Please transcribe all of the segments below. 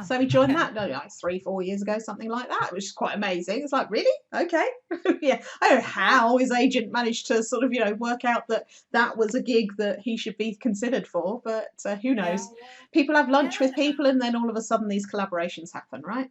So he joined that like 3-4 years ago, something like that, which is quite amazing. It's like, really? Okay. Yeah. I don't know how his agent managed to sort of, work out that was a gig that he should be considered for, but who knows? Yeah. People have lunch with people and then all of a sudden these collaborations happen, right?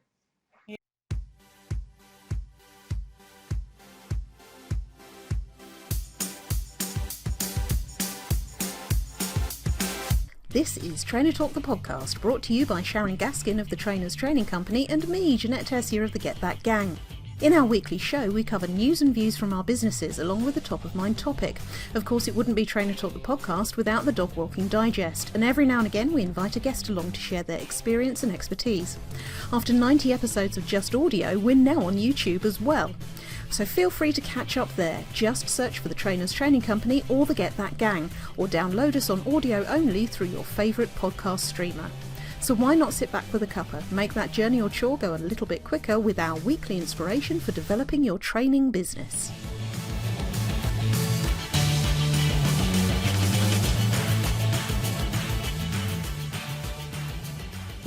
This is Trainer Talk, the podcast, brought to you by Sharon Gaskin of the Trainers Training Company and me, Jeanette Tessier of the Get That Gang. In our weekly show, we cover news and views from our businesses along with a top-of-mind topic. Of course, it wouldn't be Trainer Talk, the podcast, without the Dog Walking Digest, and every now and again we invite a guest along to share their experience and expertise. After 90 episodes of just audio, we're now on YouTube as well. So feel free to catch up there. Just search for the Trainers Training Company or the Get That Gang, or download us on audio only through your favourite podcast streamer. So why not sit back with a cuppa, make that journey or chore go a little bit quicker with our weekly inspiration for developing your training business.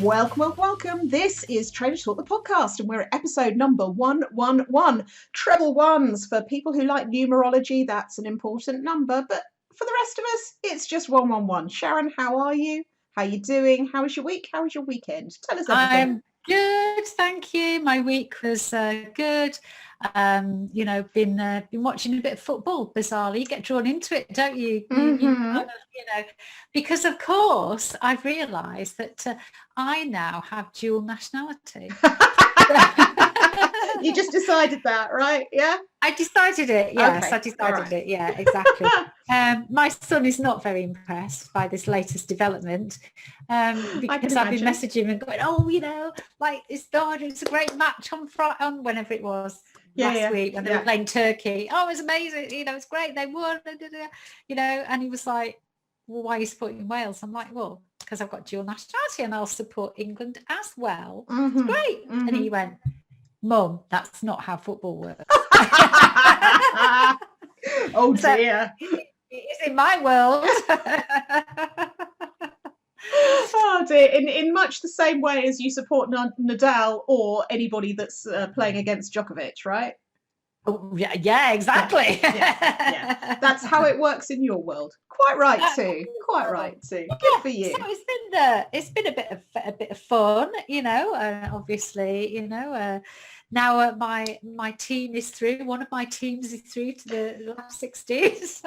Welcome. This is Trainer Talk, the podcast, and we're at episode number 111. Treble ones. For people who like numerology, that's an important number, but for the rest of us, it's just 111. Sharon, how are you? How are you doing? How was your week? How was your weekend? Tell us everything. I'm good, thank you. My week was good. Been watching a bit of football, bizarrely. You get drawn into it, don't you? Mm-hmm. Because of course I've realised that I now have dual nationality. You just decided that, right? Yeah? I decided it, yes. Okay. I decided it, yeah, exactly. My son is not very impressed by this latest development because I've been messaging him and going, it's a great match on Friday, on whenever it was. Last week when they were playing Turkey. Oh, it was amazing. It's great. They won. And he was like, well, why are you supporting Wales? I'm like, well, because I've got dual nationality and I'll support England as well. Mm-hmm. It's great. Mm-hmm. And he went, Mum, that's not how football works. Oh, dear. It's in my world. Oh dear! In much the same way as you support Nadal or anybody that's playing against Djokovic, right? Oh, yeah, exactly. Yeah. That's how it works in your world. Quite right too. Quite right too. Good for you. So it's been a bit of fun, obviously, now my team is through. One of my teams is through to the last 16s.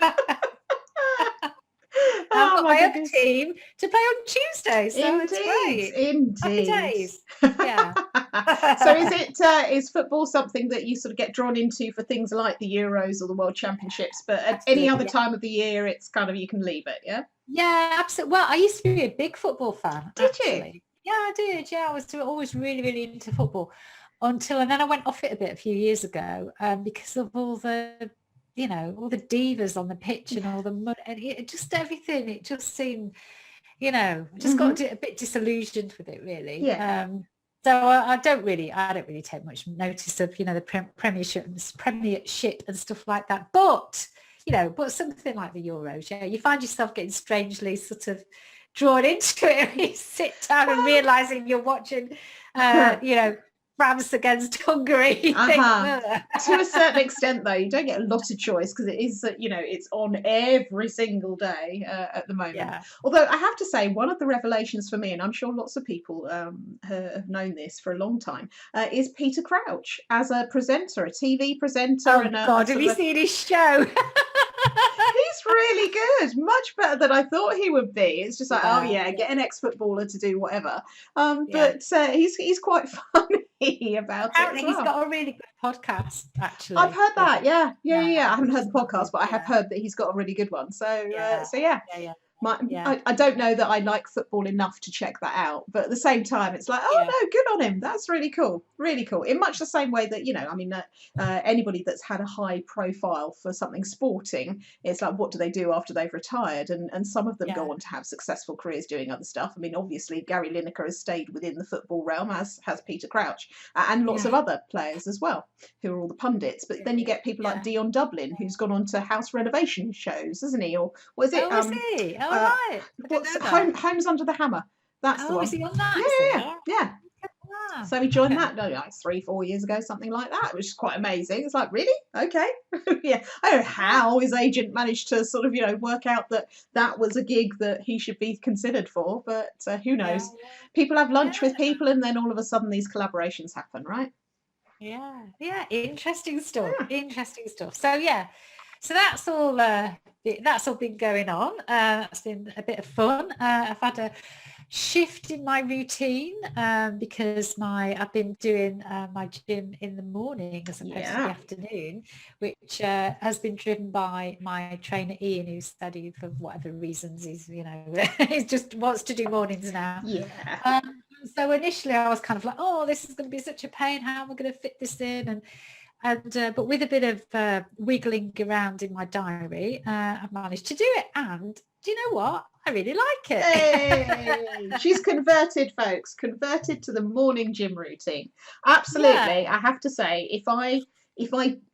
I've got my own team to play on Tuesday, so it's great. Indeed. Happy days. Yeah. So is football something that you sort of get drawn into for things like the Euros or the World Championships, but at any other time of the year, it's kind of, you can leave it, yeah? Yeah, absolutely. Well, I used to be a big football fan. Did you? Yeah, I did. Yeah, I was always really, really into football and then I went off it a bit a few years ago because of all the all the divas on the pitch and all the mud and everything. It just seemed, just got a bit disillusioned with it, really. Yeah. So I don't really take much notice of, the premiership and stuff like that. But, but something like the Euros, you find yourself getting strangely sort of drawn into it when you sit down and realising you're watching, France against Hungary. To a certain extent, though, you don't get a lot of choice because it is, it's on every single day at the moment. Yeah. Although I have to say, one of the revelations for me, and I'm sure lots of people have known this for a long time, is Peter Crouch as a presenter, a TV presenter. Oh, God, have you seen his show? He's really good, much better than I thought he would be. It's just like, get an ex-footballer to do whatever. But he's quite funny about Apparently it. Apparently, he's got a really good podcast. Actually, I've heard that. Yeah. I haven't heard the podcast, but I have heard that he's got a really good one. So, yeah. I don't know that I like football enough to check that out, but at the same time it's like, no, good on him, that's really cool in much the same way that anybody that's had a high profile for something sporting, it's like, what do they do after they've retired, and some of them go on to have successful careers doing other stuff. I mean, obviously Gary Lineker has stayed within the football realm, as has Peter Crouch, and lots of other players as well who are all the pundits. But then you get people like Dion Dublin, who's gone on to house renovation shows, isn't he? Or was it is he? Right. What's Homes Under the Hammer? That's the one. Is he on that? Yeah. So we joined that like 3-4 years ago, something like that, which is quite amazing. It's like, really? Okay. Yeah. I don't know how his agent managed to sort of, work out that was a gig that he should be considered for, but who knows? People have lunch with people and then all of a sudden these collaborations happen, right? Yeah. Interesting stuff. So that's all been going on. It's been a bit of fun. I've had a shift in my routine because I've been doing my gym in the morning as opposed to the afternoon, which has been driven by my trainer Ian, who studied for whatever reasons he just wants to do mornings now. So initially I was kind of like, oh, this is going to be such a pain, how am I going to fit this in? And but with a bit of wiggling around in my diary, I've managed to do it. And do you know what? I really like it. Hey, she's converted, folks. Converted to the morning gym routine. Absolutely. Yeah. I have to say, if I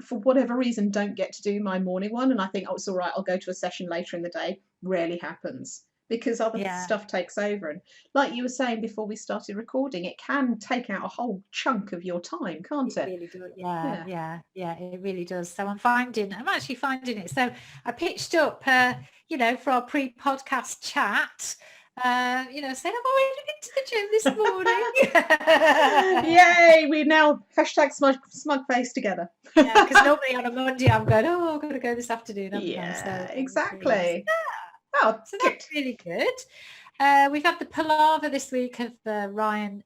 for whatever reason don't get to do my morning one, and I think, oh, it's all right, I'll go to a session later in the day, rarely happens. Because other stuff takes over. And like you were saying before we started recording, it can take out a whole chunk of your time, can't it? It really does. Yeah, it really does. So I'm actually finding it. So I pitched up, for our pre-podcast chat, saying I've already been to the gym this morning. Yay, we now smug face together. Because normally on a Monday I'm going, I'm going to go this afternoon. So, exactly. Oh, so that's really good. We've had the palaver this week of Ryan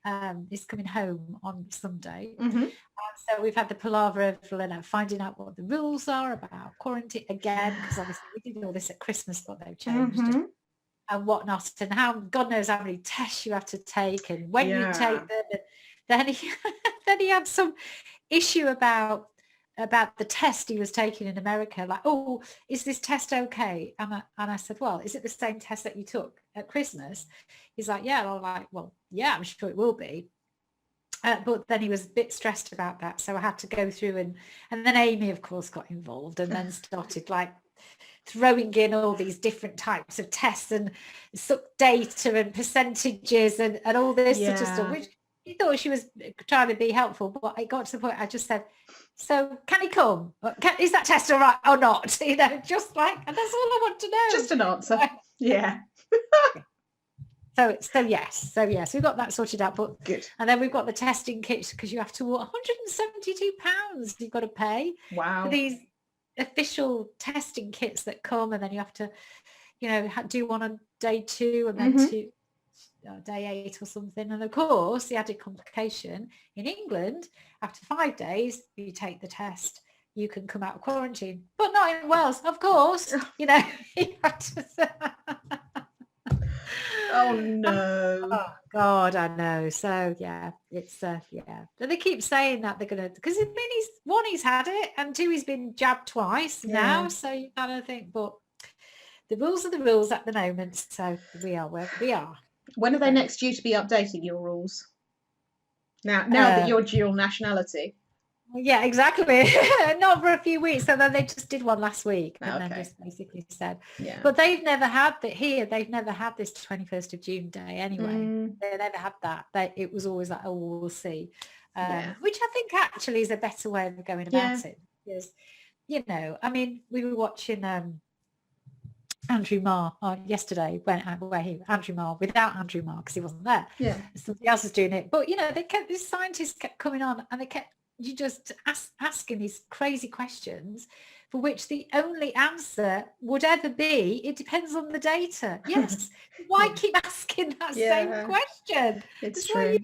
is coming home on Sunday. So we've had the palaver of finding out what the rules are about quarantine again, because obviously we did all this at Christmas, but they've changed and whatnot, and how God knows how many tests you have to take and when you take them. And then he had some issue about the test he was taking in America, like, oh, is this test okay? And I said, well, is it the same test that you took at Christmas? He's like, yeah. And I'm like, well, yeah, I'm sure it will be. But then he was a bit stressed about that. So I had to go through and then Amy, of course, got involved and then started like throwing in all these different types of tests and data and percentages and all this sort of stuff, which he thought she was trying to be helpful. But it got to the point I just said, so can he come? Is that test all right or not? Just like, and that's all I want to know. Just an answer. Yeah. So yes, we got that sorted out. But good. And then we've got the testing kits because you have to £172 you've got to pay. Wow. For these official testing kits that come, and then you have to, do one on day 2 and then day 8 or something. And of course the added complication in England, after 5 days you take the test, you can come out of quarantine, but not in Wales, of course. You have to oh no. Oh God, I know. So yeah, it's but they keep saying that they're gonna, because he's had it, and 2, he's been jabbed twice now, so you kind of think, but the rules are the rules at the moment, so we are where we are. When are they next due to be updating your rules? Now that you're dual nationality. Yeah, exactly. Not for a few weeks. So then they just did one last week, and then just basically said. Yeah. But they've never had that here. They've never had this 21st of June day anyway. They never had that. It was always like, oh, we'll see. Which I think actually is a better way of going about it. Because, I mean, we were watching Andrew Marr yesterday, Andrew Marr without Andrew Marr because he wasn't there. Yeah. Somebody else was doing it. But, these scientists kept coming on, and they kept just asking these crazy questions for which the only answer would ever be, it depends on the data. Yes. Why keep asking that same question? It's true.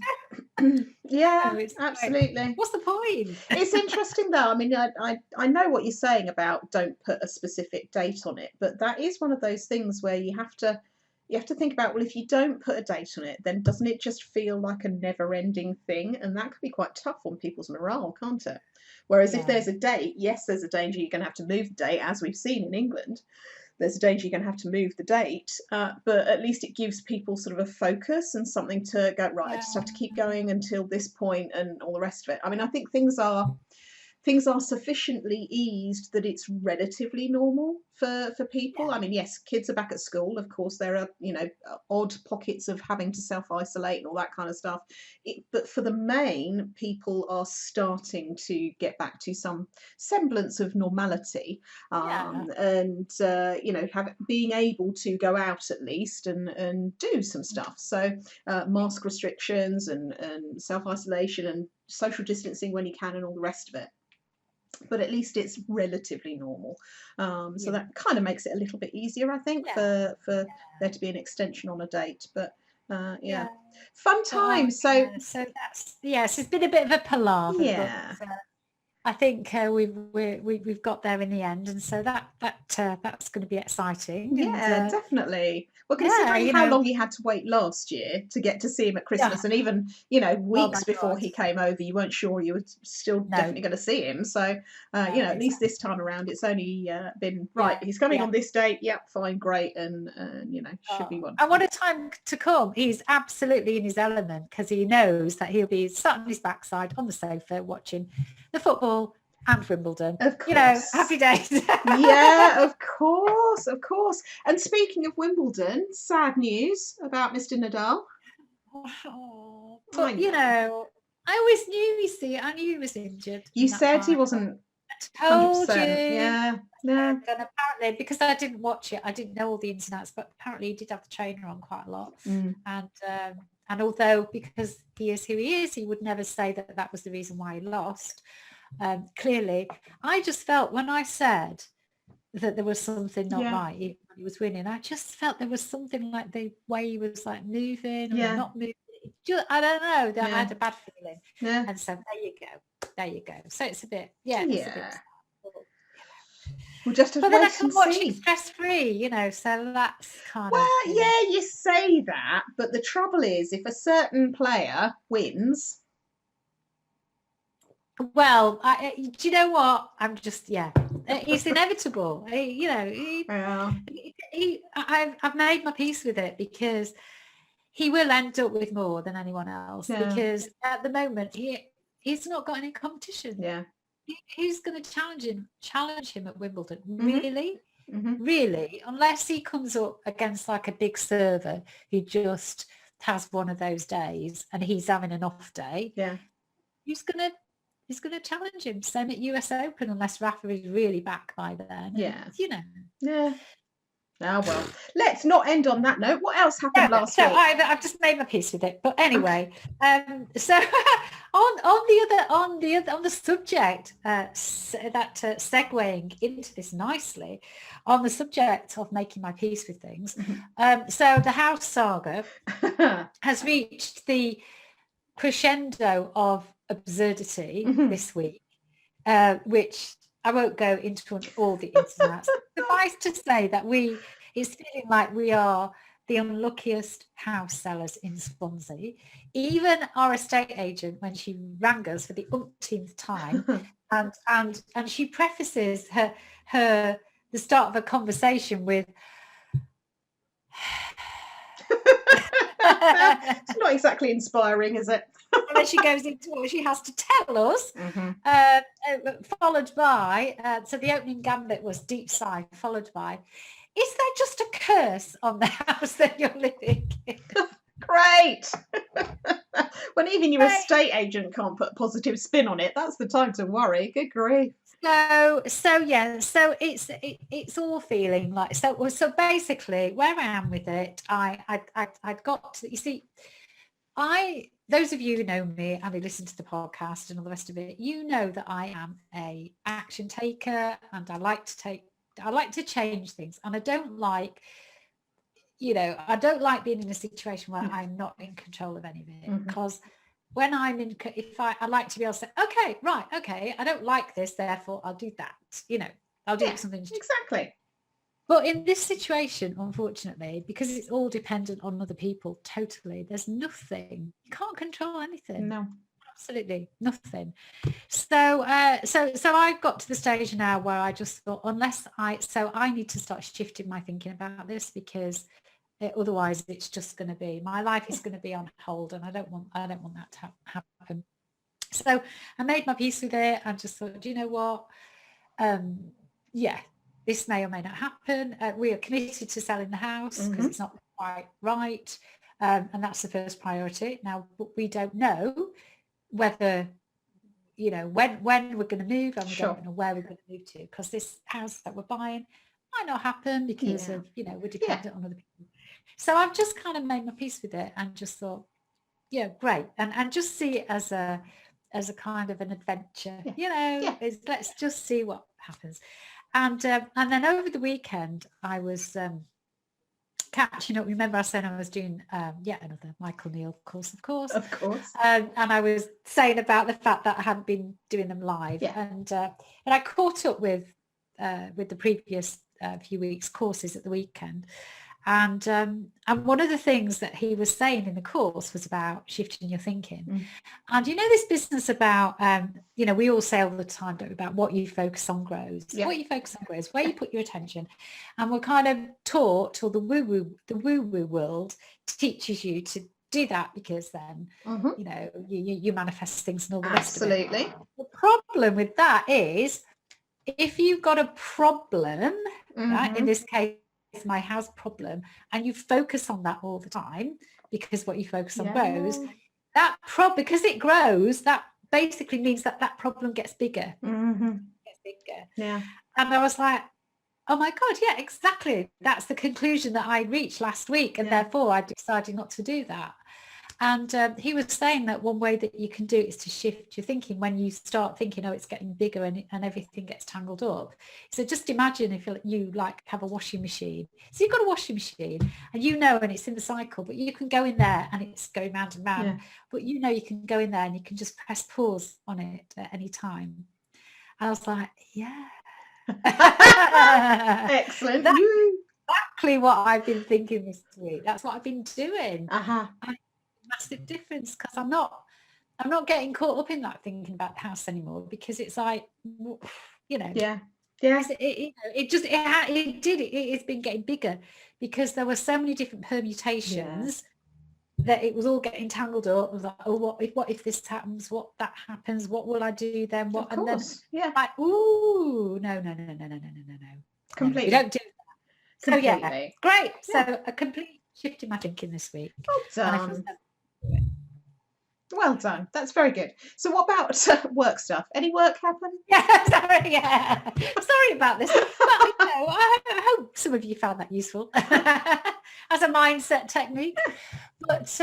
Yeah, absolutely. What's the point? It's interesting though. I mean, I know what you're saying about don't put a specific date on it, but that is one of those things where you have to think about, well, if you don't put a date on it, then doesn't it just feel like a never-ending thing? And that could be quite tough on people's morale, can't it? Whereas if there's a date, yes, there's a danger you're going to have to move the date, as we've seen in England. There's a danger you're going to have to move the date, but at least it gives people sort of a focus and something to go, right, I just have to keep going until this point and all the rest of it. I mean, I think things are things are sufficiently eased that it's relatively normal for people. I mean, yes, kids are back at school. Of course, there are, odd pockets of having to self-isolate and all that kind of stuff. But for the main, people are starting to get back to some semblance of normality, and being able to go out at least and do some stuff. So mask restrictions and self-isolation and social distancing when you can and all the rest of it. But at least it's relatively normal. So that kind of makes it a little bit easier, I think, for there to be an extension on a date. But fun times. So that's so it's been a bit of a palaver. Yeah. But, I think we've got there in the end, and so that's going to be exciting. Yeah, definitely. Well, considering how long you had to wait last year to get to see him at Christmas, and even weeks before he came over, you weren't sure you were still definitely going to see him. So at least this time around, it's only been right. He's coming on this date. Yep, fine, great, and should be wonderful. And what a time to come! He's absolutely in his element because he knows that he'll be sat on his backside on the sofa watching the football and Wimbledon. Of course. Happy days. Yeah, of course. And speaking of Wimbledon, sad news about Mr. Nadal. But I always knew. I knew he was injured. You said he wasn't. I told 100%. you. Yeah. And apparently, because I didn't watch it, I didn't know all the ins and outs. But apparently, he did have the trainer on quite a lot. And although because he is who he is, he would never say that was the reason why he lost. Clearly, I just felt when I said that there was something not right, even when he was winning, I just felt there was something like the way he was like moving or not moving. I don't know. That I had a bad feeling. Yeah. And so there you go. So it's a bit, it's a bit. We'll just have but to then I wait can and watch see. it stress-free, so that's kind of... Well, you say that, but the trouble is, if a certain player wins... Well, do you know what? I'm just, it's inevitable. I've made my peace with it because he will end up with more than anyone else because at the moment, he's not got any competition. Yeah. Who's going to challenge him at Wimbledon? Really? Really? Unless he comes up against like a big server who just has one of those days and he's having an off day. Yeah. He's going to challenge him. Same at US Open unless Rafa is really back by then. Yeah. And, Yeah. Oh, well, let's not end on that note. What else happened last week? I've just made my peace with it. But anyway, so on the subject segueing into this nicely, on the subject of making my peace with things. So the House saga has reached the crescendo of absurdity this week, which I won't go into all the ins and outs. Suffice to say that it's feeling like we are the unluckiest house sellers in Swansea. Even our estate agent, when she rang us for the umpteenth time, and she prefaces the start of a conversation with it's not exactly inspiring, is it? And then she goes into what she has to tell us, followed by, so the opening gambit was deep sigh, followed by, is there just a curse on the house that you're living in? Great. When even your estate agent can't put a positive spin on it, that's the time to worry. Good grief. So it's all feeling like so basically where I am with it, I'd got to, you see, those of you who know me and who listen to the podcast and all the rest of it, you know that I am a action taker and I like to change things, and I don't like being in a situation where I'm not in control of any of it, because when I'm in, I like to be able to say, okay, I don't like this, therefore I'll do that, I'll do something. Exactly. But in this situation, unfortunately, because it's all dependent on other people, totally, there's nothing. You can't control anything. No. Absolutely nothing. So I've got to the stage now where I just thought, I need to start shifting my thinking about this, because otherwise it's just going to be, my life is going to be on hold, and I don't want that to happen. So I made my peace with it and just thought, do you know what? This may or may not happen. We are committed to selling the house because it's not quite right. And that's the first priority. Now, we don't know whether, when we're going to move, and we don't know where we're going to move to, because this house that we're buying might not happen because of, we're dependent on other people. So I've just kind of made my peace with it and just thought, great. And just see it as a kind of an adventure, let's just see what happens. And then over the weekend, I was catching up. Remember I said I was doing another Michael Neal course, of course. And I was saying about the fact that I hadn't been doing them live. And I caught up with the previous few weeks' courses at the weekend. And one of the things that he was saying in the course was about shifting your thinking. And this business about, we all say all the time, don't we, about what you focus on grows. What you focus on grows, where you put your attention. And we're kind of taught, or the woo-woo world teaches you to do that because then, you manifest things and all the rest of it. Absolutely. The problem with that is if you've got a problem, right, in this case, my house problem, and you focus on that all the time because what you focus on grows, that because it grows, that basically means that problem gets bigger. And I was like, oh my God, yeah, exactly. That's the conclusion that I reached last week, and therefore I decided not to do that. And he was saying that one way that you can do it is to shift your thinking when you start thinking, it's getting bigger and everything gets tangled up. So just imagine if you have a washing machine. So you've got a washing machine and and it's in the cycle, but you can go in there and it's going round and round. But you can go in there and you can just press pause on it at any time. I was like, yeah. Excellent. That's exactly what I've been thinking this week. That's what I've been doing. Massive difference, because I'm not getting caught up in that thinking about the house anymore, because it's like, it's been getting bigger because there were so many different permutations that it was all getting tangled up. I was like, what if this happens, what that happens, what will I do then, what? And then like, ooh, no, completely, we don't do that. Completely. So great. So a complete shift in my thinking this week. Well done. Well done. That's very good. So what about work stuff? Any work happen? Sorry about this. But I hope some of you found that useful as a mindset technique. But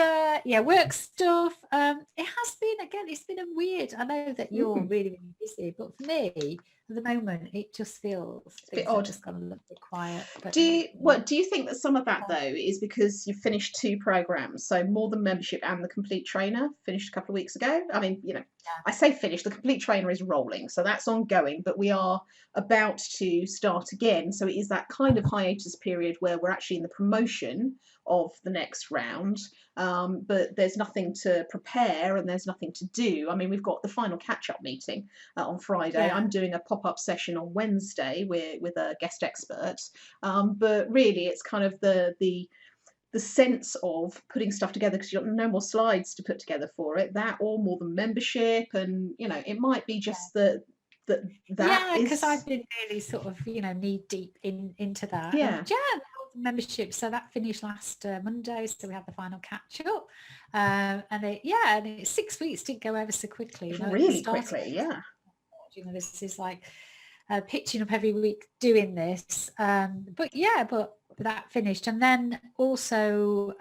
work stuff. It has been, again, it's been a weird. I know that you're really, really busy, but for me, at the moment, it just feels a bit odd. Just got a little bit quiet. But do you think that some of that though is because you've finished 2 programs, so More Than Membership and the Complete Trainer finished a couple of weeks ago? I mean, I say finished. The Complete Trainer is rolling, so that's ongoing, but we are about to start again. So it is that kind of hiatus period where we're actually in the promotion of the next round, but there's nothing to prepare and there's nothing to do. I mean, we've got the final catch-up meeting on Friday. I'm doing a pop-up session on Wednesday with a guest expert, but really it's kind of the sense of putting stuff together, because you've got no more slides to put together for it, that or More Than Membership, and it might be just that because I've been really sort of knee deep into that. Membership, so that finished last Monday, so we had the final catch up, and it's 6 weeks, didn't go ever so quickly, really quickly. This is like pitching up every week doing this, but that finished. And then also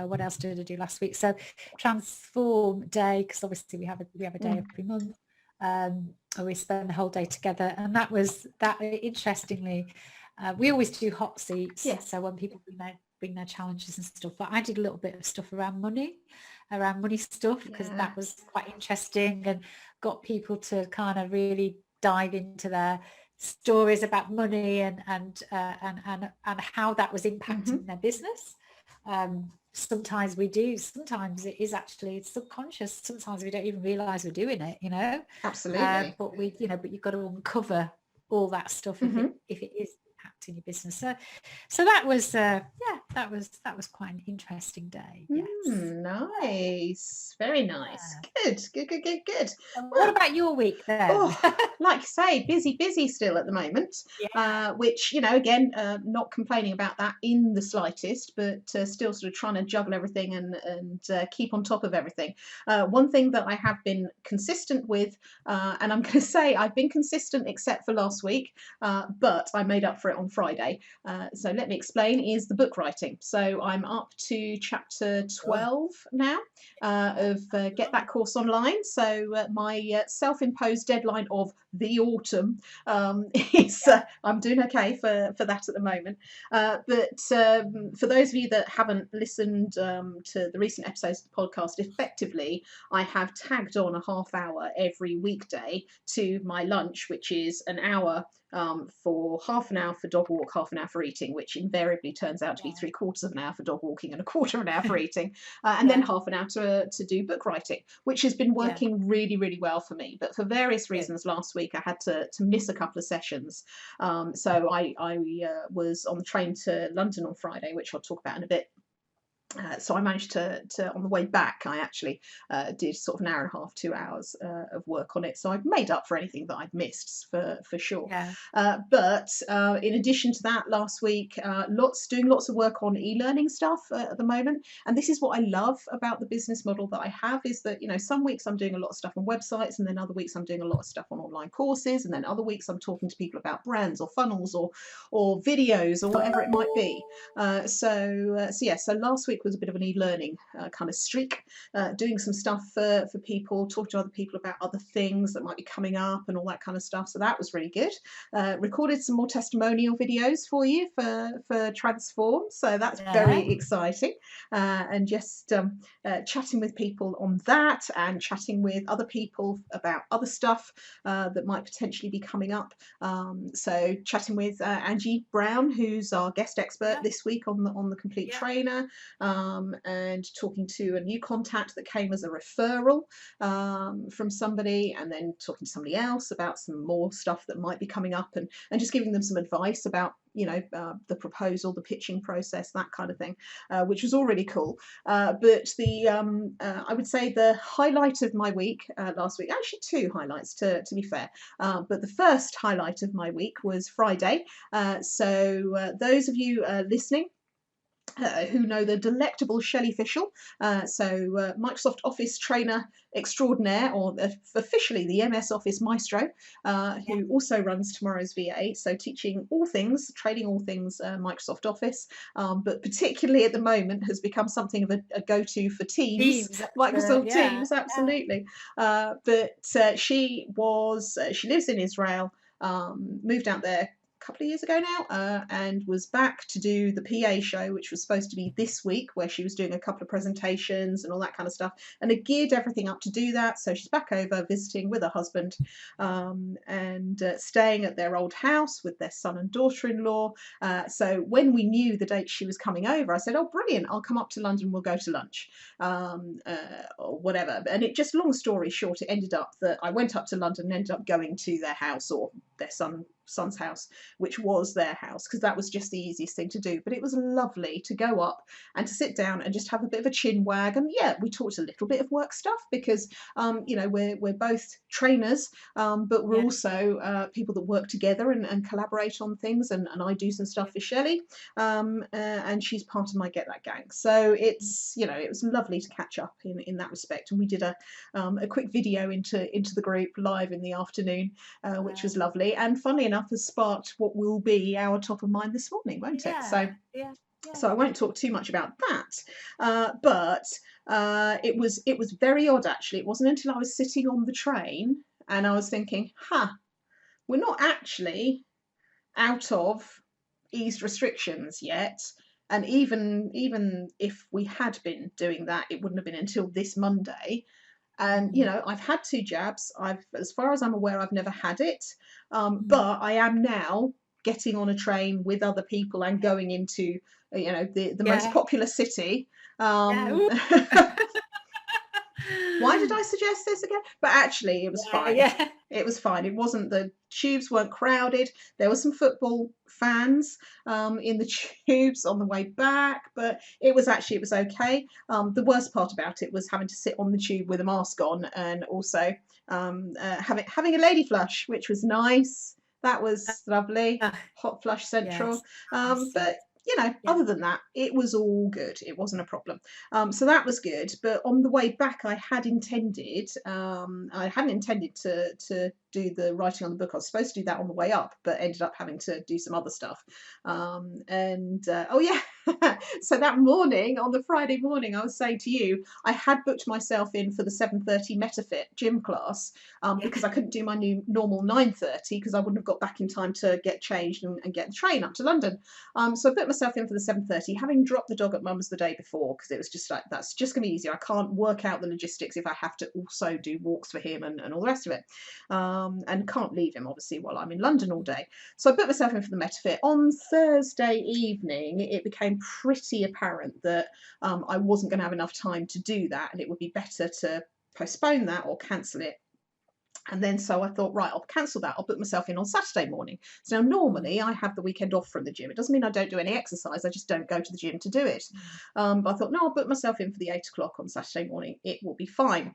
what else did I do last week? So Transform Day, because obviously we have a day every month, where we spend the whole day together, and that interestingly, we always do hot seats, so when people bring their challenges and stuff, but I did a little bit of stuff around money stuff, because that was quite interesting, and got people to kind of really dive into their stories about money and how that was impacting their business. Sometimes we do, sometimes it is actually subconscious, sometimes we don't even realize we're doing it, absolutely, but but you've got to uncover all that stuff if it is in your business. So that was that was quite an interesting day. Yes. Nice, very nice. Good. What about your week then? Like you say, busy still at the moment. Which, again, not complaining about that in the slightest, but still sort of trying to juggle everything and keep on top of everything. One thing that I have been consistent with, and I'm going to say I've been consistent except for last week, but I made up for it on Friday. So let me explain, is the book writing. So I'm up to chapter 12 now of Get That Course Online. So my self-imposed deadline of the autumn is I'm doing okay for that at the moment. But for those of you that haven't listened to the recent episodes of the podcast, effectively I have tagged on a half hour every weekday to my lunch, which is an hour for half an hour for dog walk, half an hour for eating, which invariably turns out to be 3/4 of an hour for dog walking and 1/4 of an hour for eating, and then half an hour to do book writing, which has been working really, really well for me. But for various reasons, last week I had to miss a couple of sessions. So I was on the train to London on Friday, which I'll talk about in a bit. So I managed to on the way back, I actually did sort of an hour and a half, 2 hours of work on it. So I've made up for anything that I'd missed for sure. But in addition to that, last week, doing lots of work on e-learning stuff at the moment. And this is what I love about the business model that I have, is that, some weeks I'm doing a lot of stuff on websites, and then other weeks I'm doing a lot of stuff on online courses, and then other weeks I'm talking to people about brands or funnels or videos or whatever it might be. So last week was a bit of an e-learning kind of streak, doing some stuff for people, talking to other people about other things that might be coming up and all that kind of stuff. So that was really good. Recorded some more testimonial videos for you for Transform. So that's very exciting. And just chatting with people on that, and chatting with other people about other stuff that might potentially be coming up. So chatting with Angie Brown, who's our guest expert this week on the Complete Trainer. And talking to a new contact that came as a referral from somebody, and then talking to somebody else about some more stuff that might be coming up, and just giving them some advice about the proposal, the pitching process, that kind of thing, which was all really cool. But I would say the highlight of my week last week, actually two highlights to be fair, but the first highlight of my week was Friday. So those of you listening who know the delectable Shelley Fishel, Microsoft Office trainer extraordinaire, or officially the MS Office maestro, who also runs Tomorrow's VA, so teaching all things, training all things Microsoft Office, but particularly at the moment has become something of a go-to for Teams, Microsoft Teams, absolutely. But she lives in Israel, moved out there couple of years ago now, and was back to do the PA show, which was supposed to be this week, where she was doing a couple of presentations and all that kind of stuff, and had geared everything up to do that. So she's back over visiting with her husband, and staying at their old house with their son and daughter-in-law. So when we knew the date she was coming over, I said, oh brilliant, I'll come up to London, we'll go to lunch, or whatever. And it just, long story short, it ended up that I went up to London and ended up going to their house, or their son's house, which was their house, because that was just the easiest thing to do. But it was lovely to go up and to sit down and just have a bit of a chin wag, and we talked a little bit of work stuff, because we're both trainers, but we're also people that work together and collaborate on things, and I do some stuff for Shelley, and she's part of my Get That gang. So it's it was lovely to catch up in that respect, and we did a quick video into the group live in the afternoon, which was lovely, and funnily enough has sparked what will be our top of mind this morning, won't it? So I won't talk too much about that, but it was very odd, actually. It wasn't until I was sitting on the train and I was thinking, we're not actually out of eased restrictions yet. And even if we had been doing that, it wouldn't have been until this Monday. And, I've had 2 jabs. As far as I'm aware, I've never had it. But I am now getting on a train with other people and going into, the most popular city. Why did I suggest this again? But actually, it was fine. Yeah. It was fine. It wasn't, the tubes weren't crowded. There were some football fans in the tubes on the way back, but it was okay. The worst part about it was having to sit on the tube with a mask on, and also having a lady flush, which was nice. That was lovely. Hot flush central. Yes. But you know, other than that, it was all good. It wasn't a problem. So that was good. But on the way back, I hadn't intended to do the writing on the book. I was supposed to do that on the way up, but ended up having to do some other stuff. So that morning, on the Friday morning, I was saying to you, I had booked myself in for the 7:30 MetaFit gym class because I couldn't do my normal 9:30 because I wouldn't have got back in time to get changed and get the train up to London. So I put myself in for the 7:30, having dropped the dog at mum's the day before, because it was just like, that's just going to be easier. I can't work out the logistics if I have to also do walks for him and all the rest of it. And can't leave him, obviously, while I'm in London all day. So I put myself in for the MetaFit. On Thursday evening, it became pretty apparent that I wasn't going to have enough time to do that, and it would be better to postpone that or cancel it. And then so I thought, right, I'll cancel that. I'll book myself in on Saturday morning. So now normally I have the weekend off from the gym. It doesn't mean I don't do any exercise. I just don't go to the gym to do it. But I thought, no, I'll book myself in for the 8 o'clock on Saturday morning. It will be fine.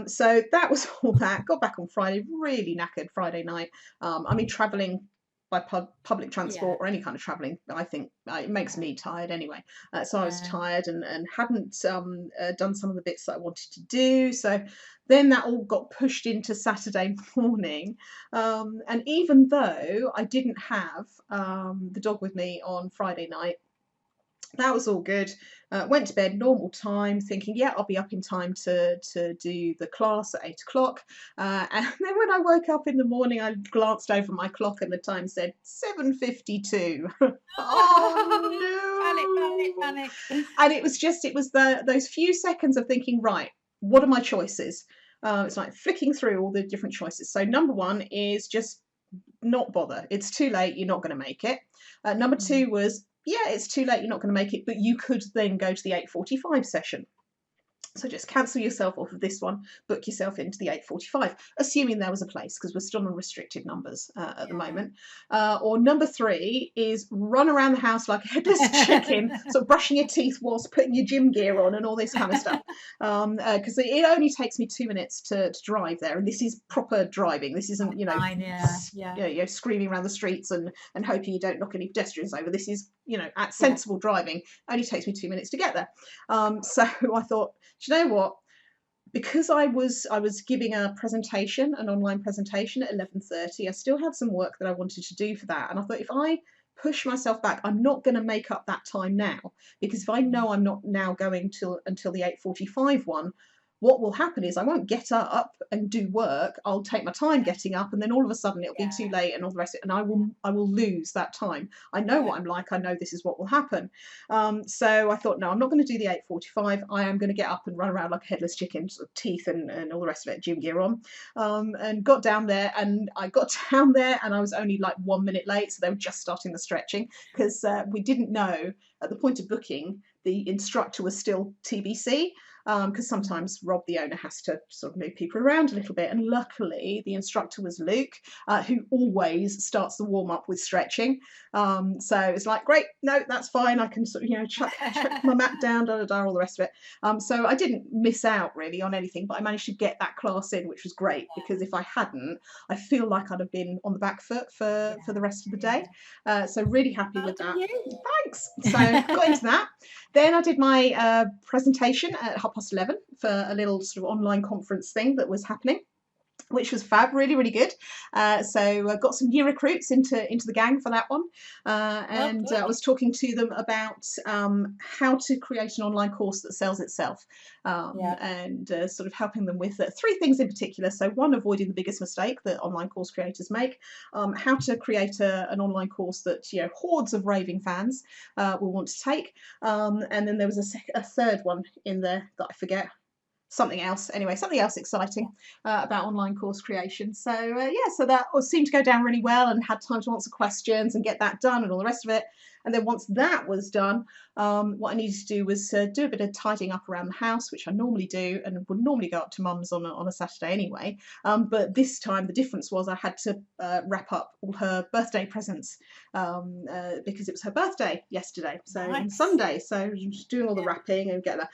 So that was all that. Got back on Friday, really knackered Friday night. I mean, travelling by public transport or any kind of travelling, I think it makes me tired anyway. So I was tired and hadn't done some of the bits that I wanted to do. So then that all got pushed into Saturday morning. And even though I didn't have the dog with me on Friday night, that was all good. Went to bed normal time, thinking, yeah, I'll be up in time to do the class at 8 o'clock. And then when I woke up in the morning, I glanced over my clock and the time said 7:52. Oh no! Panic. And it was those few seconds of thinking, right, what are my choices? It's like flicking through all the different choices. So number one is just not bother. It's too late. You're not going to make it. Number two was, yeah, it's too late, you're not going to make it, but you could then go to the 8:45 session. So just cancel yourself off of this one, book yourself into the 8:45, assuming there was a place, because we're still on restricted numbers at the moment. Or number three is run around the house like a headless chicken, sort of brushing your teeth whilst putting your gym gear on and all this kind of stuff. Because it only takes me 2 minutes to drive there, and this is proper driving. This isn't, screaming around the streets and hoping you don't knock any pedestrians over. This is, at sensible driving. Only takes me 2 minutes to get there. So I thought, do you know what? Because I was giving a presentation, an online presentation at 11:30, I still had some work that I wanted to do for that. And I thought, if I push myself back, I'm not going to make up that time now, because if I know I'm not now going until the 8:45 one, what will happen is I won't get up and do work. I'll take my time getting up, and then all of a sudden it'll be too late and all the rest of it, and I will lose that time. I know what I'm like. I know this is what will happen. So I thought, no, I'm not going to do the 8:45. I am going to get up and run around like a headless chicken, sort of teeth and all the rest of it, gym gear on, and got down there. And I got down there, and I was only like 1 minute late, so they were just starting the stretching, because we didn't know at the point of booking the instructor was still TBC. Because sometimes Rob, the owner, has to sort of move people around a little bit. And luckily, the instructor was Luke, who always starts the warm-up with stretching. So it's like, great, no, that's fine. I can sort of, chuck my mat down, all the rest of it. So I didn't miss out really on anything, but I managed to get that class in, which was great, because if I hadn't, I feel like I'd have been on the back foot for the rest of the day. So really happy with that. Thanks. So got into that. Then I did my presentation at 11:30 for a little sort of online conference thing that was happening, which was fab, really, really good. So I got some new recruits into the gang for that one. And I was talking to them about how to create an online course that sells itself, and sort of helping them with 3 things in particular. So one, avoiding the biggest mistake that online course creators make, how to create an online course that hordes of raving fans will want to take, and then there was a third one in there that I forget. something else exciting about online course creation. So so that seemed to go down really well, and had time to answer questions and get that done and all the rest of it. And then once that was done, what I needed to do was do a bit of tidying up around the house, which I normally do and would normally go up to mum's on a Saturday anyway. But this time the difference was I had to wrap up all her birthday presents because it was her birthday yesterday, so on Sunday. So just doing all the wrapping and getting that.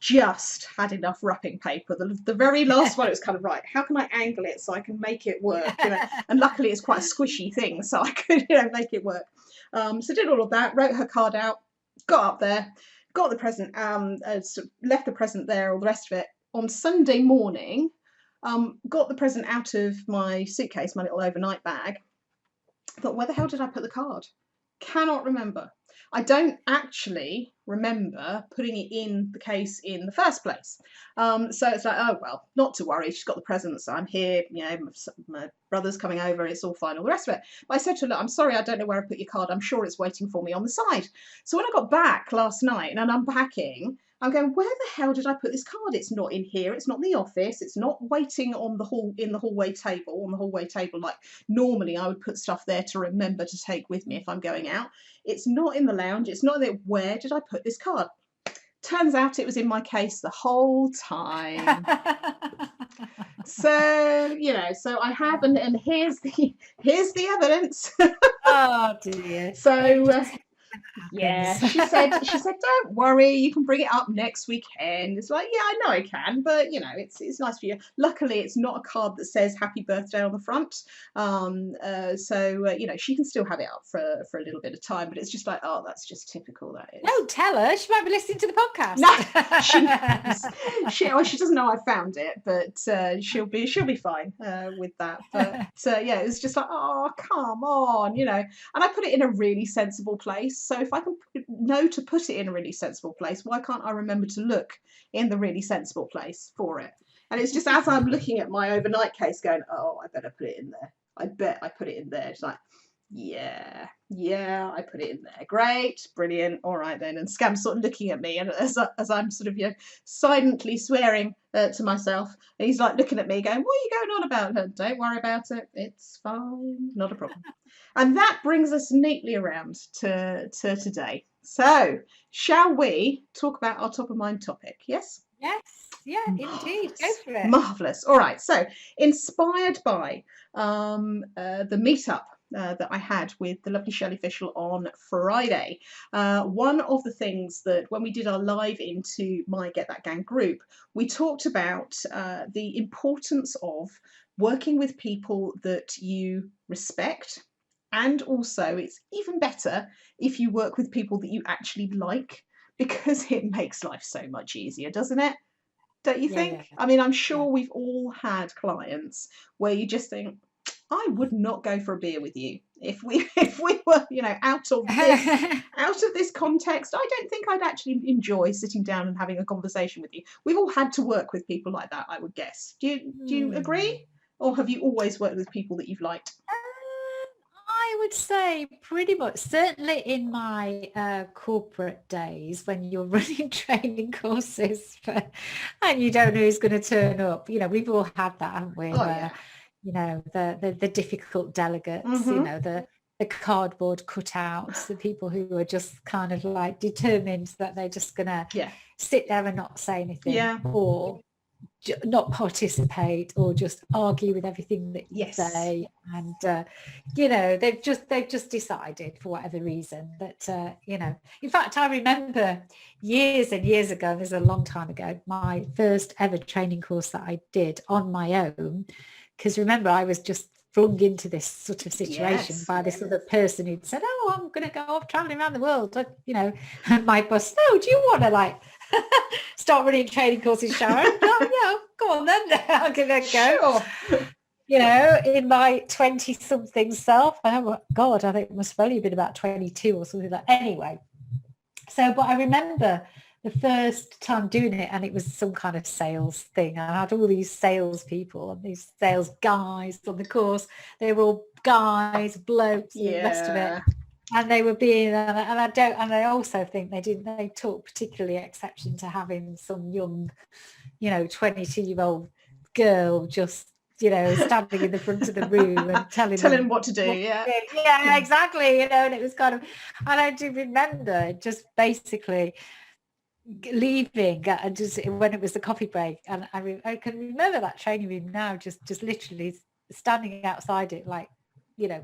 Just had enough wrapping paper. The very last one, it was kind of right, how can I angle it so I can make it work? And luckily it's quite a squishy thing, so I could make it work. So did all of that, wrote her card out, got up there, got the present, left the present there, all the rest of it. On Sunday morning, got the present out of my suitcase, my little overnight bag. Thought, where the hell did I put the card? Cannot remember. I don't actually remember putting it in the case in the first place. So it's like, oh, well, not to worry. She's got the presents. I'm here. My brother's coming over. It's all fine, all the rest of it. But I said to her, look, I'm sorry, I don't know where I put your card. I'm sure it's waiting for me on the side. So when I got back last night and I'm unpacking, I'm going, where the hell did I put this card? It's not in here. It's not in the office. It's not waiting on in the hallway table. Like normally I would put stuff there to remember to take with me if I'm going out. It's not in the lounge. It's not there. Where did I put this card? Turns out it was in my case the whole time. So, so I have, and here's the evidence. Oh dear. So yeah, she said, don't worry, you can bring it up next weekend. It's like, yeah, I know I can, but it's nice for you. Luckily, it's not a card that says happy birthday on the front. So she can still have it up for a little bit of time, but it's just like, oh, that's just typical, that is. No, tell her, she might be listening to the podcast. No, she doesn't know I found it, but she'll be fine with that. But it was just like, oh, come on, and I put it in a really sensible place. So if I can know to put it in a really sensible place, why can't I remember to look in the really sensible place for it? And it's just as I'm looking at my overnight case going, oh, I better put it in there. I bet I put it in there. It's like, yeah, I put it in there. Great, brilliant. All right then. And Scam's sort of looking at me, and as I'm sort of silently swearing to myself, and he's like looking at me going, what are you going on about? Don't worry about it. It's fine. Not a problem. And that brings us neatly around to today. So shall we talk about our top of mind topic? Yes? Yes. Yeah, indeed. Go for it. Marvellous. All right. So inspired by the meetup that I had with the lovely Shelley Fishel on Friday. One of the things that when we did our live into my Get That Gang group, we talked about the importance of working with people that you respect. And also it's even better if you work with people that you actually like, because it makes life so much easier, doesn't it? Don't you think? Yeah. I mean, I'm sure we've all had clients where you just think, I would not go for a beer with you if we were, out of this context. I don't think I'd actually enjoy sitting down and having a conversation with you. We've all had to work with people like that, I would guess. Do you agree? Or have you always worked with people that you've liked? I would say pretty much, certainly in my corporate days when you're running training courses and you don't know who's going to turn up. We've all had that, haven't we? The difficult delegates, the cardboard cutouts, the people who are just kind of like determined that they're just going to sit there and not say anything or not participate or just argue with everything that you say. And, they've just decided for whatever reason that, in fact, I remember years and years ago, this is a long time ago, my first ever training course that I did on my own. Because remember, I was just flung into this sort of situation by this other person who'd said, oh, I'm going to go off traveling around the world, and my boss, oh, do you want to start running training courses, Sharon? Oh, yeah, go on then, I'll give it a go. Sure. In my 20-something self, I think it must have only been about 22 or something like that. Anyway, but I remember the first time doing it, and it was some kind of sales thing. I had all these sales people and these sales guys on the course. They were all guys, blokes, and the rest of it. And they were being, and I also think they took particularly exception to having some young, 22-year-old girl just, standing in the front of the room and telling them what to do. Yeah, exactly. And it was kind of, and I do remember just basically leaving and just when it was the coffee break, and I can remember that training room now, just literally standing outside it, like,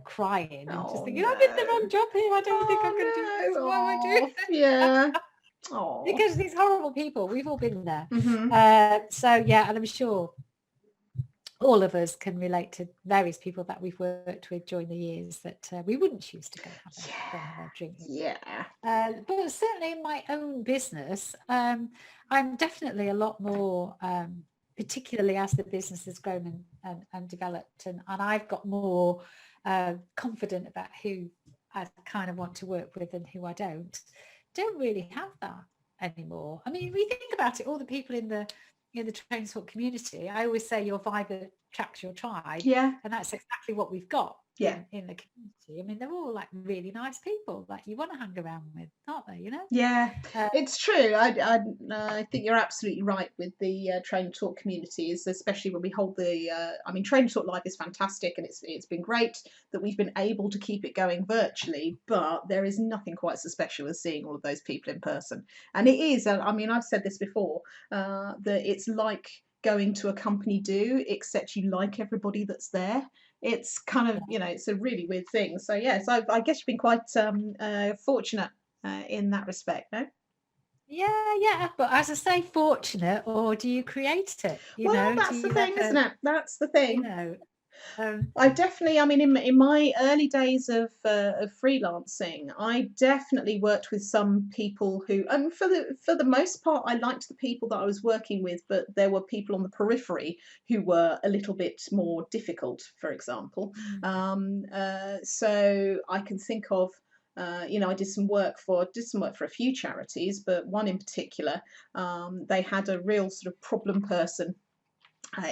crying and just thinking, I'm in the wrong job here. I don't think I'm going to do this. What am I doing? Yeah. Because these horrible people, we've all been there. So yeah, and I'm sure all of us can relate to various people that we've worked with during the years that we wouldn't choose to go have a drink. Yeah. But certainly in my own business, I'm definitely a lot more, particularly as the business has grown and developed, and I've got more confident about who I kind of want to work with and who I don't really have that anymore. I mean, we think about it, all the people in the train talk community, I always say your vibe attracts your tribe. Yeah. And that's exactly what we've got in the community. I mean, they're all like really nice people that you want to hang around with, aren't they? Yeah, it's true. I think you're absolutely right with the train talk communities, especially when we hold the. I mean, train talk live is fantastic, and it's been great that we've been able to keep it going virtually. But there is nothing quite so special as seeing all of those people in person, and it is. I mean, I've said this before. That it's like going to a company do, except you like everybody that's there. It's kind of, it's a really weird thing. So yes, I guess you've been quite fortunate in that respect, no? Yeah. But as I say, fortunate, or do you create it? That's the thing, isn't it? That's the thing. I definitely, I mean, in my early days of freelancing, I definitely worked with some people who, and for the most part, I liked the people that I was working with, but there were people on the periphery who were a little bit more difficult, for example. So I can think of, I did some work for a few charities, but one in particular, they had a real sort of problem person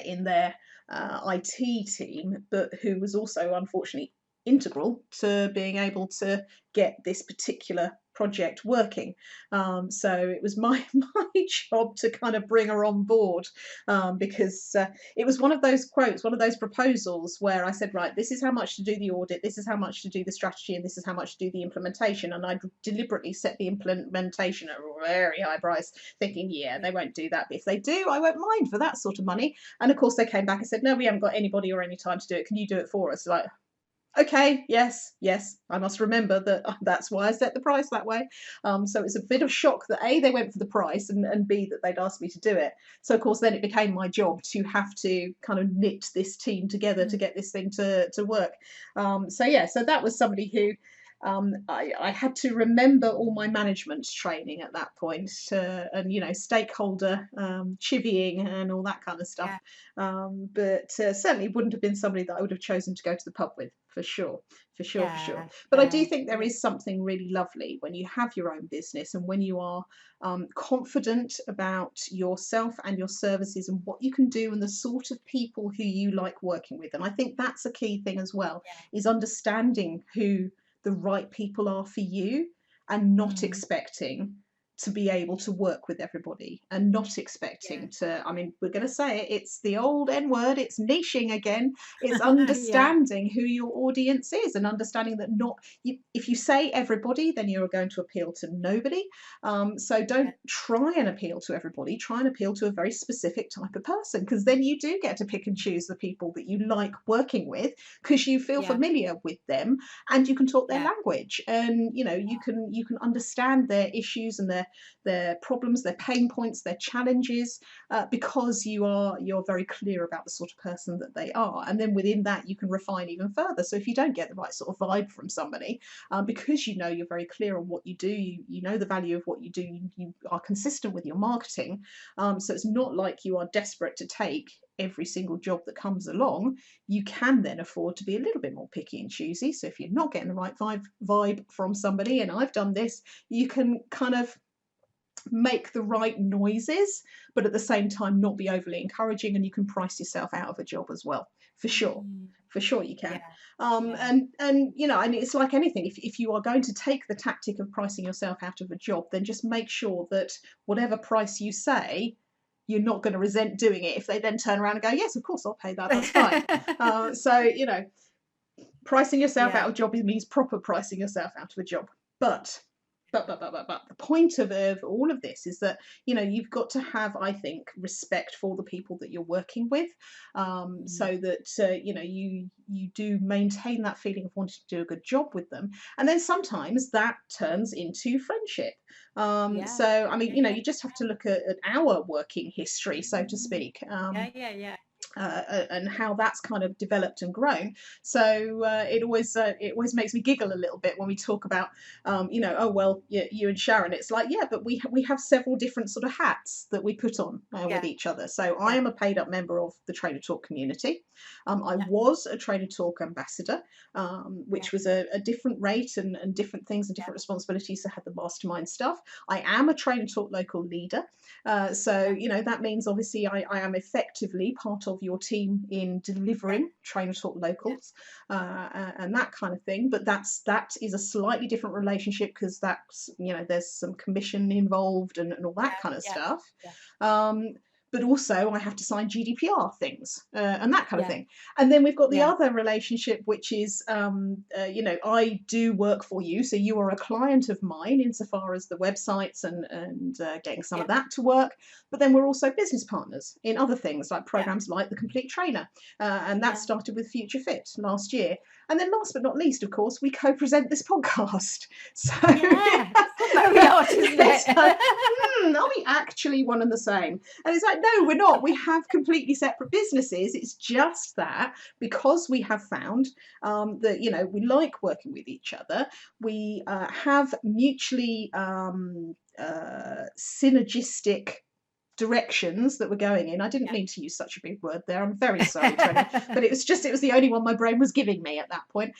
in their IT team, but who was also unfortunately integral to being able to get this particular project working. So it was my job to kind of bring her on board, because it was one of those proposals where I said, right, this is how much to do the audit, this is how much to do the strategy, and this is how much to do the implementation. And I deliberately set the implementation at a very high price, thinking, they won't do that, but if they do, I won't mind for that sort of money. And of course they came back and said, no, we haven't got anybody or any time to do it, can you do it for us? Like, okay, yes, I must remember that that's why I set the price that way. So it's a bit of shock that A, they went for the price, and B, that they'd asked me to do it. So of course then it became my job to have to kind of knit this team together to get this thing to work. So that was somebody who I had to remember all my management training at that point, and stakeholder chivying and all that kind of stuff. But certainly wouldn't have been somebody that I would have chosen to go to the pub with, for sure. But I do think there is something really lovely when you have your own business and when you are confident about yourself and your services and what you can do and the sort of people who you like working with. And I think that's a key thing as well, is understanding who the right people are for you, and not expecting to be able to work with everybody, and not expecting to, I mean, we're going to say it, it's the old N word, it's niching again. It's understanding who your audience is, and understanding that if you say everybody, then you're going to appeal to nobody. So don't try and appeal to everybody, try and appeal to a very specific type of person, because then you do get to pick and choose the people that you like working with, because you feel familiar with them and you can talk their language, and you can understand their issues and their problems, their pain points, their challenges, because you're very clear about the sort of person that they are. And then within that you can refine even further. So if you don't get the right sort of vibe from somebody, because you're very clear on what you do, you know the value of what you do, you are consistent with your marketing, so it's not like you are desperate to take every single job that comes along. You can then afford to be a little bit more picky and choosy. So if you're not getting the right vibe from somebody, and I've done this, you can kind of make the right noises, but at the same time not be overly encouraging, and you can price yourself out of a job as well, for sure. For sure you can. And you know, and it's like anything, if you are going to take the tactic of pricing yourself out of a job, then just make sure that whatever price you say, you're not going to resent doing it if they then turn around and go, yes, of course I'll pay that, that's fine. So, you know, pricing yourself out of a job means proper pricing yourself out of a job. But the point of all of this is that, you know, you've got to have, I think, respect for the people that you're working with, so that, you know, you do maintain that feeling of wanting to do a good job with them. And then sometimes that turns into friendship. So, I mean, you know, you just have to look at our working history, so to speak. And how that's kind of developed and grown. So it always makes me giggle a little bit when we talk about, you know, oh well, you and Sharon. It's like, yeah, but we have several different sort of hats that we put on with each other. So I am a paid up member of the Trainer Talk community. I was a Trainer Talk ambassador, which was a different rate and different things and different responsibilities that had the mastermind stuff. I am a Trainer Talk local leader. So, you know, that means obviously I am effectively part of your team in delivering Trainer Talk locals and that kind of thing. But that is a slightly different relationship, because that's, you know, there's some commission involved and all that kind of stuff. But also I have to sign GDPR things and that kind of thing. And then we've got the other relationship, which is, you know, I do work for you. So you are a client of mine insofar as the websites and getting some of that to work. But then we're also business partners in other things like programs like The Complete Trainer. And that started with Future Fit last year. And then last but not least, of course, we co-present this podcast. So very odd, isn't it? Like, are we actually one and the same? And it's like, no, we're not. We have completely separate businesses. It's just that because we have found that, you know, we like working with each other. We have mutually synergistic directions that we're going in. I didn't mean to use such a big word there. I'm very sorry, Tony, but it was the only one my brain was giving me at that point.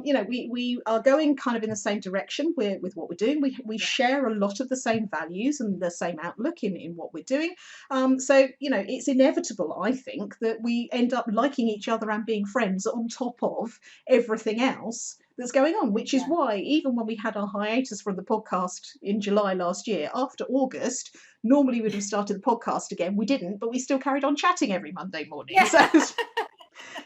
You know, we are going kind of in the same direction with what we're doing. We share a lot of the same values and the same outlook in what we're doing. So, you know, it's inevitable, I think, that we end up liking each other and being friends on top of everything else that's going on, which is why even when we had our hiatus from the podcast in July last year, after August, normally we'd have started the podcast again. We didn't, but we still carried on chatting every Monday morning. So,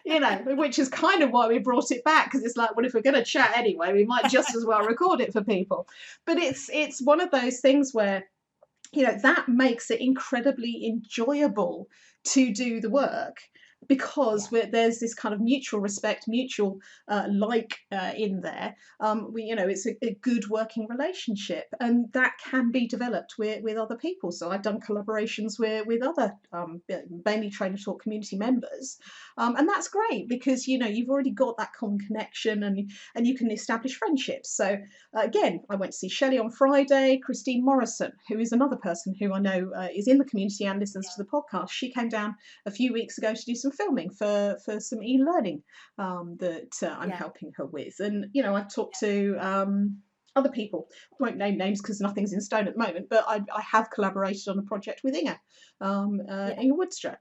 you know, which is kind of why we brought it back, because it's like, well, if we're going to chat anyway, we might just as well record it for people. But it's one of those things where, you know, that makes it incredibly enjoyable to do the work, because there's this kind of mutual respect, mutual in there. You know, it's a good working relationship, and that can be developed with other people. So I've done collaborations with other mainly Trainer Talk community members, and that's great, because, you know, you've already got that common connection, and you can establish friendships. So again, I went to see Shelley on Friday. Christine Morrison, who is another person who I know is in the community and listens to the podcast, she came down a few weeks ago to do some filming for some e-learning that I'm helping her with. And, you know, I've talked to other people. I won't name names because nothing's in stone at the moment, but I have collaborated on a project with Inga Woodstra.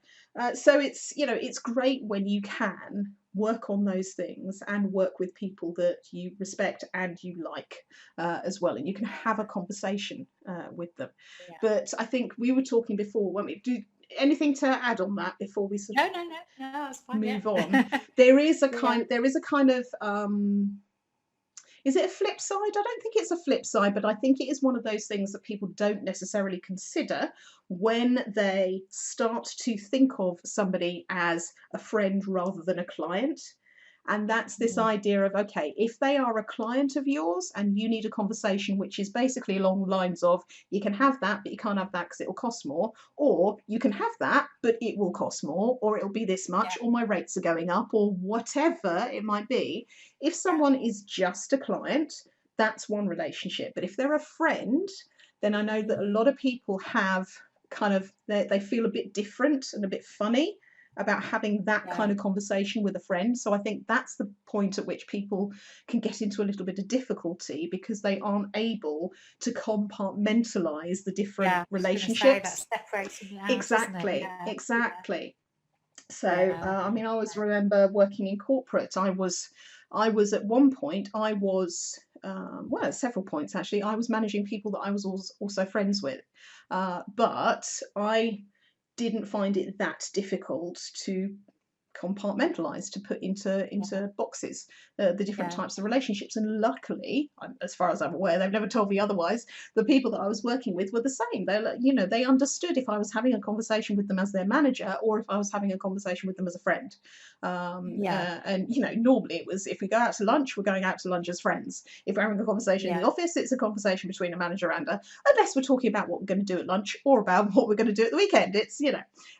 So it's, you know, it's great when you can work on those things and work with people that you respect and you like as well, and you can have a conversation with them. But I think we were talking before, when we do anything to add on that before we sort of no, that's fine, move on. There is a kind of is it a flip side? I don't think it's a flip side, but I think it is one of those things that people don't necessarily consider when they start to think of somebody as a friend rather than a client. And that's this idea of, okay, if they are a client of yours and you need a conversation which is basically along the lines of, you can have that, but you can't have that because it will cost more, or you can have that, but it will cost more, or it'll be this much, or my rates are going up, or whatever it might be. If someone is just a client, that's one relationship. But if they're a friend, then I know that a lot of people have kind of, they feel a bit different and a bit funny about having that kind of conversation with a friend. So I think that's the point at which people can get into a little bit of difficulty, because they aren't able to compartmentalize the different relationships. Exactly. So I mean, I always remember working in corporate. I was at one point, well, at several points actually, I was managing people that I was also friends with, but I didn't find it that difficult to compartmentalize, to put into boxes the different types of relationships. And luckily, as far as I'm aware, they've never told me otherwise, the people that I was working with were the same. They understood if I was having a conversation with them as their manager, or if I was having a conversation with them as a friend. And normally it was, if we go out to lunch, we're going out to lunch as friends. If we're having a conversation in the office, it's a conversation between a manager and unless we're talking about what we're going to do at lunch or about what we're going to do at the weekend. It's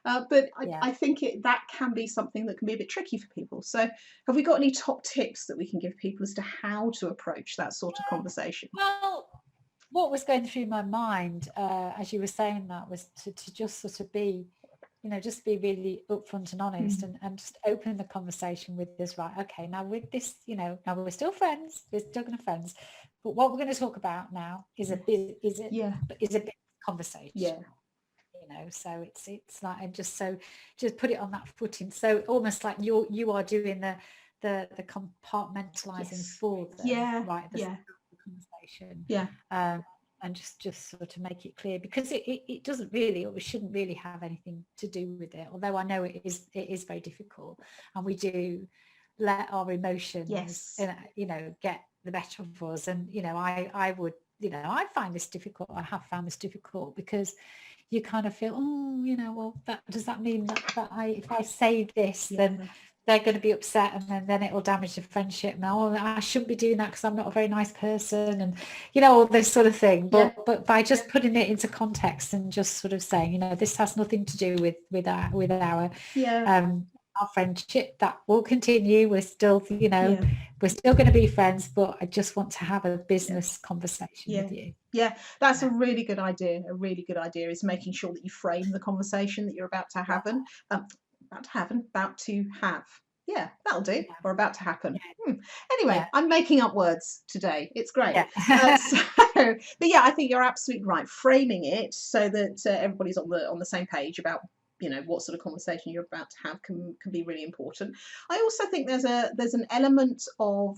but I think that can be something that can be a bit tricky for people. So have we got any top tips that we can give people as to how to approach that sort of conversation? Well, what was going through my mind as you were saying that was to just sort of be, just be really upfront and honest, and just open the conversation with this, right? Okay, now with this, now we're still friends, we're still going to friends, but what we're going to talk about now is a bit conversation. Yeah. So it's like, and just put it on that footing. So almost like you are doing the compartmentalizing for them, right? The conversation. Yeah. And just sort of make it clear, because it doesn't really, or it shouldn't really have anything to do with it. Although I know it is very difficult, and we do let our emotions, get the better of us. And I would, I find this difficult. I have found this difficult because you kind of feel, well, does that mean that if I say this, then they're going to be upset, and then it will damage the friendship. Now, I shouldn't be doing that because I'm not a very nice person, and all this sort of thing. But by just putting it into context and just sort of saying, this has nothing to do with our our friendship, that will continue. We're still, we're still going to be friends, but I just want to have a business conversation with you. Yeah, that's a really good idea. A really good idea is making sure that you frame the conversation that you're about to have. Yeah, that'll do. Or about to happen. Anyway, I'm making up words today. It's great. But yeah, I think you're absolutely right. Framing it so that everybody's on the same page about what sort of conversation you're about to have can be really important. I also think there's an element of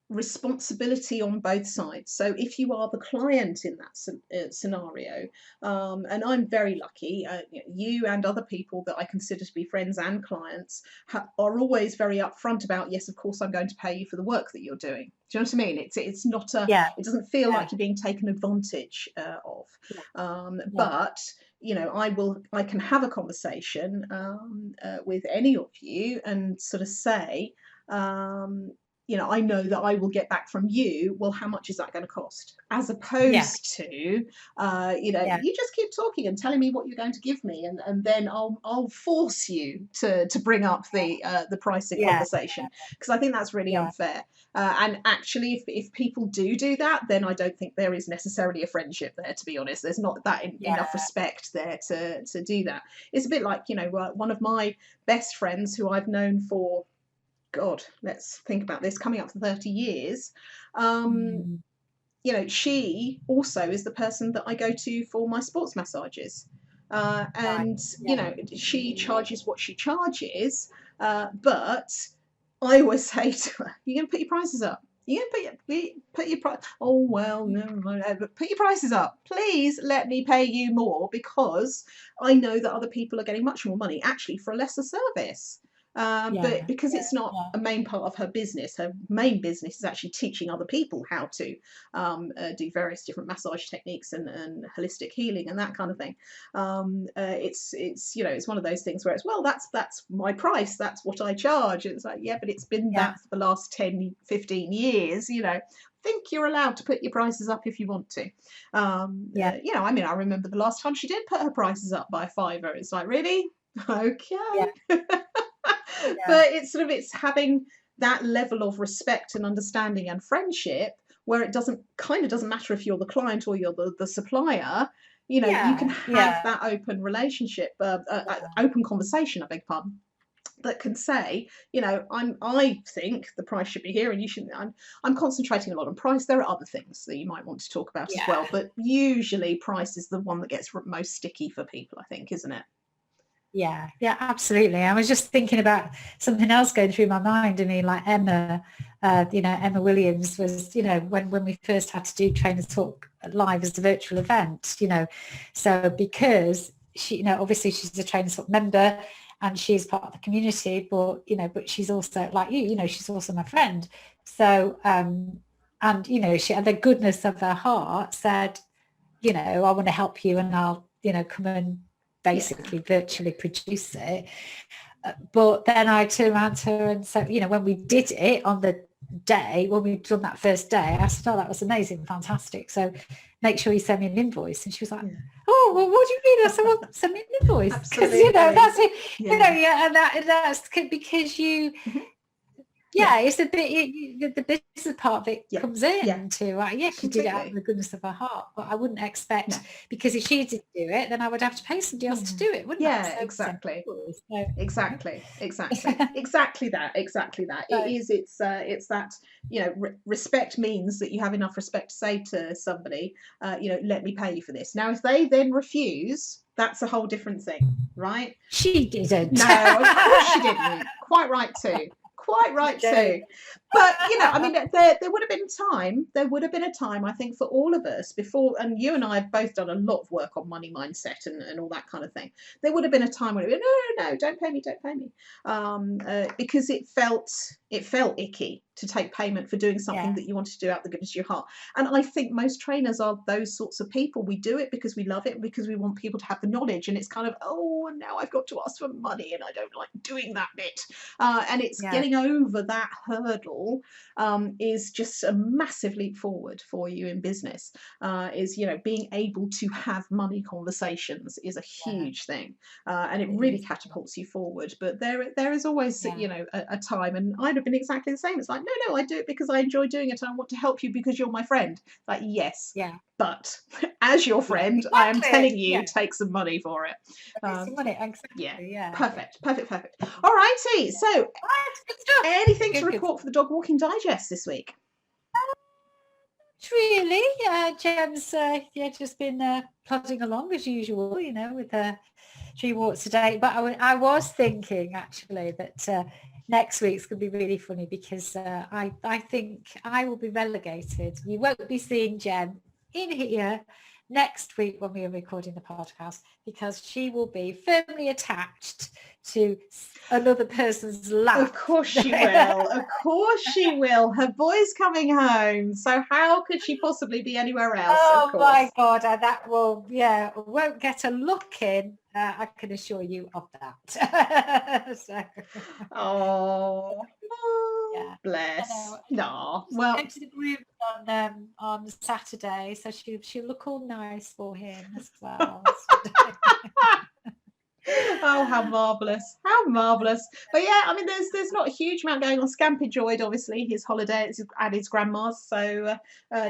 responsibility on both sides. So if you are the client in that scenario, and I'm very lucky, you and other people that I consider to be friends and clients are always very upfront about, yes, of course I'm going to pay you for the work that you're doing. Do you know what I mean? It's not it doesn't feel like you're being taken advantage of. But I can have a conversation with any of you and sort of say, I know that I will get back from you. Well, how much is that going to cost? As opposed to, you just keep talking and telling me what you're going to give me, and then I'll force you to bring up the pricing conversation, because I think that's really unfair. And actually, if people do that, then I don't think there is necessarily a friendship there. To be honest, there's not that enough respect there to do that. It's a bit like one of my best friends who I've known for, God, let's think about this, coming up to 30 years. She also is the person that I go to for my sports massages. She charges what she charges, but I always say to her, you're going to put your prices up. You're going to put your price. Oh, well, no, but put your prices up. Please let me pay you more, because I know that other people are getting much more money, actually, for a lesser service. But because it's not a main part of her business, her main business is actually teaching other people how to do various different massage techniques and holistic healing and that kind of thing. It's one of those things where it's, well, that's my price, that's what I charge. It's like, but it's been that for the last 10, 15 years, I think you're allowed to put your prices up if you want to. I remember the last time she did put her prices up by $5. It's like, really? Okay. But it's having that level of respect and understanding and friendship where it doesn't matter if you're the client or you're the supplier. you can have that open relationship, open conversation, I beg pardon, that can say, I think the price should be here and you shouldn't. I'm concentrating a lot on price. There are other things that you might want to talk about as well, but usually price is the one that gets most sticky for people, I think, isn't it? Yeah, absolutely. I was just thinking about something else going through my mind. I mean, like Emma, Emma Williams was, when we first had to do Trainer Talk live as a virtual event, so because she, obviously she's a Trainer Talk member and she's part of the community, but, but she's also like you, she's also my friend. So, and, she had the goodness of her heart said, I want to help you and I'll, come and basically virtually produce it. But then I turned around to her and said, when we did it on the day, when we'd done that first day, I said, that was amazing, fantastic. So make sure you send me an invoice. And she was like, oh, well, what do you mean? I said, well, send me an invoice. Because, that's it. And that's because you... it's a bit, the business part of it comes into, right? Yes, she did it out of the goodness of her heart, but I wouldn't expect, because if she did do it, then I would have to pay somebody else to do it, wouldn't I? So, exactly. So. Exactly that. It's that, respect means that you have enough respect to say to somebody, let me pay you for this. Now, if they then refuse, that's a whole different thing, right? She didn't. No, of course she didn't. Quite right too. But there would have been a time, I think, for all of us before, and you and I have both done a lot of work on money mindset and all that kind of thing. There would have been a time when it would be, no, don't pay me, because it felt icky to take payment for doing something that you wanted to do out the goodness of your heart. And I think most trainers are those sorts of people. We do it because we love it, because we want people to have the knowledge, and it's kind of, and now I've got to ask for money and I don't like doing that bit. And it's getting over that hurdle is just a massive leap forward for you in business. Being able to have money conversations is a huge thing, and it really catapults you forward. But there is always a time, and I'd have been exactly the same. It's like, no, I do it because I enjoy doing it and I want to help you because you're my friend. Like, yes, but as your friend, exactly. I am telling you, take some money for it. Some money, exactly. Perfect. All righty. So, anything to report for the Dog Walking Digest this week? Really, Jem's just been plodding along as usual, with 3 walks a day. But I was thinking actually that next week's going to be really funny, because I think I will be relegated. You won't be seeing Jem in here next week when we are recording the podcast, because she will be firmly attached to another person's lap. Of course she will. Her boy's coming home, so how could she possibly be anywhere else? Oh my God, that will, won't get a look in. I can assure you of that. Bless. No, well, go to the group on Saturday, so she'll look all nice for him as well. Oh, how marvellous. But there's not a huge amount going on. Scamp enjoyed, obviously, his holiday at his grandma's, so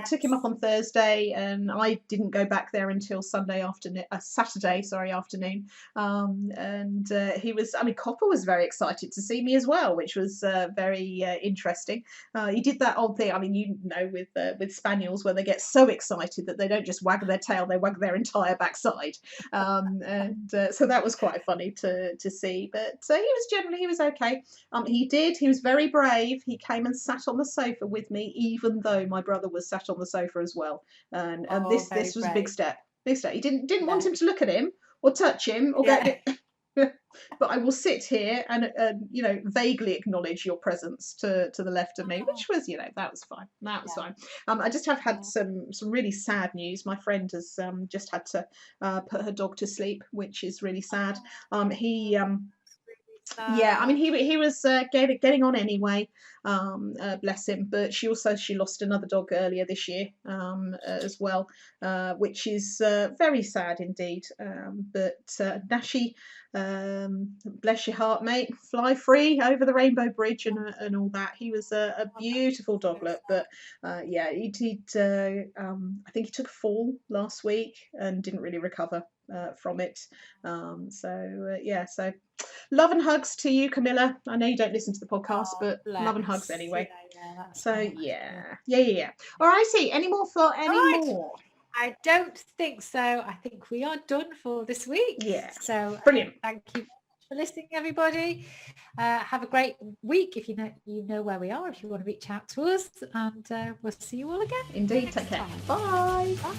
took him up on Thursday, and I didn't go back there until Saturday afternoon. And he was, Copper was very excited to see me as well, which was very interesting. He did that old thing, with spaniels, where they get so excited that they don't just wag their tail, they wag their entire backside. So that was quite funny to see, but he was okay. He was very brave. He came and sat on the sofa with me, even though my brother was sat on the sofa as well, and this was a big step. He didn't want him to look at him or touch him or go. But I will sit here and vaguely acknowledge your presence to the left of me, which was that was fine. Fine. I just have had some really sad news. My friend has just had to put her dog to sleep, which is really sad. Yeah, I mean, he was getting on anyway, bless him. But she lost another dog earlier this year as well, which is very sad indeed. But Nashi, bless your heart, mate, fly free over the Rainbow Bridge and all that. He was a beautiful doglet, but yeah, I think he took a fall last week and didn't really recover from it. So love and hugs to you, Camilla. I know you don't listen to the podcast, but love and hugs anyway. Yeah. All righty. Any more? More? I don't think so. I think we are done for this week. Yeah. So brilliant. Thank you for listening, everybody. Have a great week. If you know where we are, if you want to reach out to us, and we'll see you all again. Indeed. Take care. Bye. Bye.